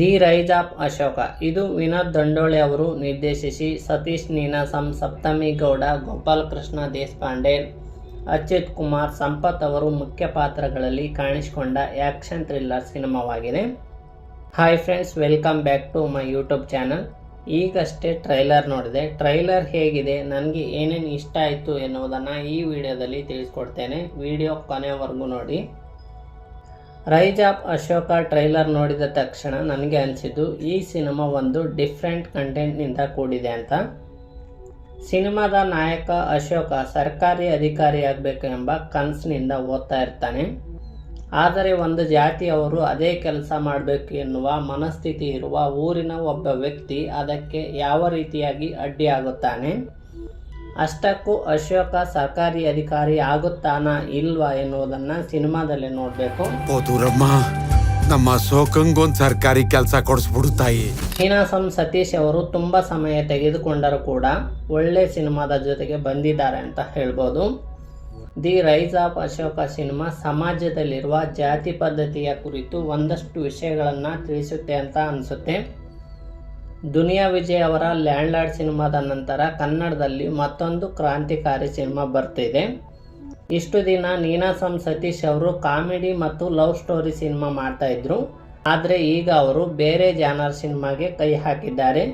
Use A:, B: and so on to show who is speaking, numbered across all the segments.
A: The rise of Ashoka. ಇದು ವಿನೋದ್ ದಂಡೋಳೆ ಅವರು ನಿರ್ದೇಶಿಸಿ ಸತೀಶ್ ನೀನಾಸಂ, ಸಪ್ತಮಿ ಗೌಡ, ಗೋಪಾಲಕೃಷ್ಣ ದೇಶಪಾಂಡೆ, ಅಚ್ಯುತ್ ಕುಮಾರ್, ಸಂಪತ್ ಅವರು ಮುಖ್ಯ ಪಾತ್ರಗಳಲ್ಲಿ ಕಾಣಿಸಿಕೊಂಡ ಆ್ಯಕ್ಷನ್ ಥ್ರಿಲ್ಲರ್ ಸಿನಿಮಾವಾಗಿದೆ. Hi friends, welcome back to my YouTube channel. ಈಗಷ್ಟೇ ಟ್ರೈಲರ್ ನೋಡಿದೆ. ಟ್ರೈಲರ್ ಹೇಗಿದೆ, ನನಗೆ ಏನೇನು ಇಷ್ಟ ಆಯಿತು ಎನ್ನುವುದನ್ನು ಈ ವಿಡಿಯೋದಲ್ಲಿ ತಿಳಿಸ್ಕೊಡ್ತೇನೆ. ವಿಡಿಯೋ ಕೊನೆವರೆಗೂ ನೋಡಿ. ರೈಸ್ ಆಫ್ ಅಶೋಕ ಟ್ರೈಲರ್ ನೋಡಿದ ತಕ್ಷಣ ನನಗೆ ಅನಿಸಿದ್ದು ಈ ಸಿನಿಮಾ ಒಂದು ಡಿಫ್ರೆಂಟ್ ಕಂಟೆಂಟ್ನಿಂದ ಕೂಡಿದೆ ಅಂತ. ಸಿನಿಮಾದ ನಾಯಕ ಅಶೋಕ ಸರ್ಕಾರಿ ಅಧಿಕಾರಿಯಾಗಬೇಕು ಎಂಬ ಕನಸಿನಿಂದ ಓದ್ತಾ ಇರ್ತಾನೆ. ಆದರೆ ಒಂದು ಜಾತಿಯವರು ಅದೇ ಕೆಲಸ ಮಾಡಬೇಕು ಎನ್ನುವ ಮನಸ್ಥಿತಿ ಇರುವ ಊರಿನ ಒಬ್ಬ ವ್ಯಕ್ತಿ ಅದಕ್ಕೆ ಯಾವ ರೀತಿಯಾಗಿ ಅಡ್ಡಿಯಾಗುತ್ತಾನೆ. ಅಷ್ಟಕ್ಕೂ ಅಶೋಕ ಸರ್ಕಾರಿ ಅಧಿಕಾರಿ ಆಗುತ್ತಾನ ಇಲ್ವಾ ಎನ್ನುವುದನ್ನು ಸಿನಿಮಾದಲ್ಲಿ ನೋಡಬೇಕು.
B: ನಮ್ಮ ಅಶೋಕಂಗೊಂದು ಸರ್ಕಾರಿ ಕೆಲಸ ಕೊಡಿಸ್ಬಿಡುತ್ತಾಯಿ.
A: ನೀನಾಸಂ ಸತೀಶ್ ಅವರು ತುಂಬ ಸಮಯ ತೆಗೆದುಕೊಂಡರೂ ಕೂಡ ಒಳ್ಳೆ ಸಿನಿಮಾದ ಜೊತೆಗೆ ಬಂದಿದ್ದಾರೆ ಅಂತ ಹೇಳ್ಬೋದು. The rise of Ashoka cinema ಸಮಾಜದಲ್ಲಿರುವ ಜಾತಿ ಪದ್ಧತಿಯ ಕುರಿತು ಒಂದಷ್ಟು ವಿಷಯಗಳನ್ನು ತಿಳಿಸುತ್ತೆ ಅಂತ ಅನಿಸುತ್ತೆ. ದುನಿಯಾ ವಿಜಯ್ ಅವರ ಲ್ಯಾಂಡ್ಲಾರ್ಡ್ ಸಿನಿಮಾದ ನಂತರ ಕನ್ನಡದಲ್ಲಿ ಮತ್ತೊಂದು ಕ್ರಾಂತಿಕಾರಿ ಸಿನಿಮಾ ಬರ್ತಿದೆ. ಇಷ್ಟು ದಿನ ನೀನಾಸಂ ಸತೀಶ್ ಅವರು ಕಾಮಿಡಿ ಮತ್ತು ಲವ್ ಸ್ಟೋರಿ ಸಿನಿಮಾ ಮಾಡ್ತಾ ಇದ್ರು. ಆದರೆ ಈಗ ಅವರು ಬೇರೆ ಜಾನರ್ ಸಿನಿಮಾಗೆ ಕೈ ಹಾಕಿದ್ದಾರೆ.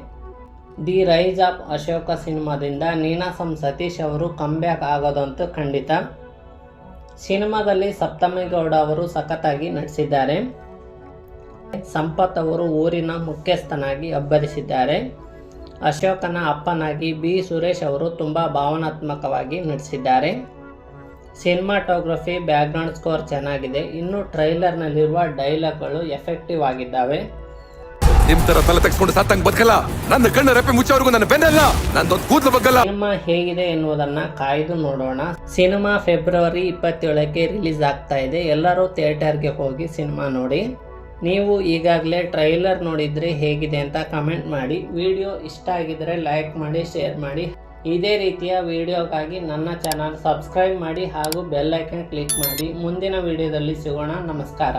A: ದಿ ರೈಸ್ ಆಫ್ ಅಶೋಕ ಸಿನಿಮಾದಿಂದ ನೀನಾಸಂ ಸತೀಶ್ ಅವರು ಕಂಬ್ಯಾಕ್ ಆಗೋದಂತೂ ಖಂಡಿತ. ಸಿನಿಮಾದಲ್ಲಿ ಸಪ್ತಮಿ ಗೌಡ ಅವರು ಸಖತ್ತಾಗಿ ನಟಿಸಿದ್ದಾರೆ. ಸಂಪತ್ ಅವರು ಊರಿನ ಮುಖ್ಯಸ್ಥನಾಗಿ ಅಬ್ಬರಿಸಿದ್ದಾರೆ. ಅಶೋಕನ ಅಪ್ಪನಾಗಿ ಬಿ ಸುರೇಶ್ ಅವರು ತುಂಬ ಭಾವನಾತ್ಮಕವಾಗಿ ನಟಿಸಿದ್ದಾರೆ. ಸಿನಿಮಾಟೋಗ್ರಫಿ, ಬ್ಯಾಕ್ಗ್ರೌಂಡ್ ಸ್ಕೋರ್ ಚೆನ್ನಾಗಿದೆ. ಇನ್ನು ಟ್ರೈಲರ್ನಲ್ಲಿರುವ ಡೈಲಾಗ್ಗಳು ಎಫೆಕ್ಟಿವ್ ಆಗಿದ್ದಾವೆ.
B: ನಿಮ್ ತರ ತಲೆ ತೆಗೆಸ್ಕೊಂಡು ಸತ್ತಂಗ್ ಬದುಕಲ್ಲ. ನನ್ನ ಕಣ್ಣ ರೆಪ್ಪೆ ಮುಚ್ಚೋವರೆಗೂ ನನ್ನ ಬೆನ್ನಲ್ಲ, ನಂದೊಂದು ಕೂದಲು ಬಗ್ಗಲ್ಲ.
A: ಸಿನಿಮಾ ಹೇಗಿದೆ ಎನ್ನುವುದನ್ನ ಕಾಯ್ದು ನೋಡೋಣ. ಸಿನಿಮಾ ಫೆಬ್ರವರಿ 27ಕ್ಕೆ ರಿಲೀಸ್ ಆಗ್ತಾ ಇದೆ. ಎಲ್ಲರೂ ಥಿಯೇಟರ್ಗೆ ಹೋಗಿ ಸಿನಿಮಾ ನೋಡಿ. ನೀವು ಈಗಾಗಲೇ ಟ್ರೈಲರ್ ನೋಡಿದ್ರೆ ಹೇಗಿದೆ ಅಂತ ಕಮೆಂಟ್ ಮಾಡಿ. ವಿಡಿಯೋ ಇಷ್ಟ ಆಗಿದ್ರೆ ಲೈಕ್ ಮಾಡಿ, ಶೇರ್ ಮಾಡಿ. ಇದೇ ರೀತಿಯ ವಿಡಿಯೋಗಾಗಿ ನನ್ನ ಚಾನಲ್ ಸಬ್ಸ್ಕ್ರೈಬ್ ಮಾಡಿ ಹಾಗೂ ಬೆಲ್ ಐಕನ್ ಕ್ಲಿಕ್ ಮಾಡಿ. ಮುಂದಿನ ವಿಡಿಯೋದಲ್ಲಿ ಸಿಗೋಣ. ನಮಸ್ಕಾರ.